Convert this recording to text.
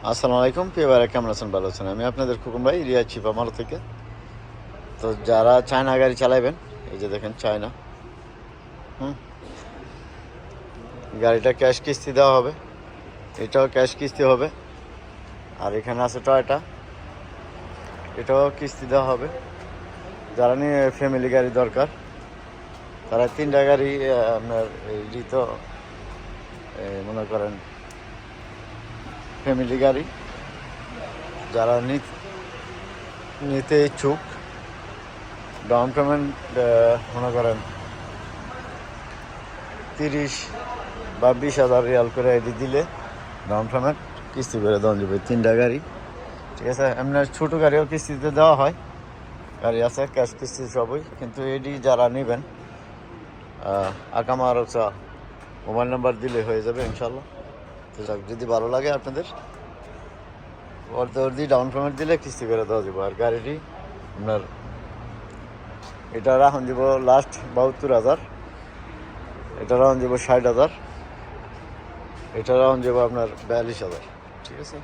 আসসালামু আলাইকুম, প্রিয় ভাইরা, কেমন আছেন? ভালো আছেন? আমি আপনাদের খুকুম ভাই, রিয়া চিপামারো থেকে। তো যারা চায়না গাড়ি চালাবেন, এই যে দেখেন চায়না, গাড়িটা ক্যাশ কিস্তি দেওয়া হবে, এটাও ক্যাশ কিস্তি হবে। আর এখানে আছে টয়টা, এটাও কিস্তি দেওয়া হবে। যারা নিয়ে ফ্যামিলি গাড়ি দরকার, তারা তিনটা গাড়ি আপনার এই তো মনে করেন ফ্যামিলি গাড়ি যারা নিতে ইচ্ছুক, ডাউন পেমেন্ট মনে করেন 30 বা 20,000 রিয়াল করে এটি দিলে ডাউন পেমেন্ট কিস্তি করে দেওয়া যাবে। তিনটা গাড়ি, ঠিক আছে। এমনি ছোটো গাড়িও কিস্তিতে দেওয়া হয়, গাড়ি আছে ক্যাশ কিস্তি সবই। কিন্তু এটি যারা নেবেন আকামা আর মোবাইল নাম্বার দিলে হয়ে যাবে ইনশাল্লাহ। তো যদি ভালো লাগে আপনাদের, অর্ধি ডাউন পেমেন্ট দিলে কিস্তি করে দেওয়া যাবে। আর গাড়িটি আপনার এটা রাখুন যাব লাস্ট 72,000, এটা রাখুন যাব 60,000, এটা রাখুন যাব আপনার 42,000, ঠিক আছে।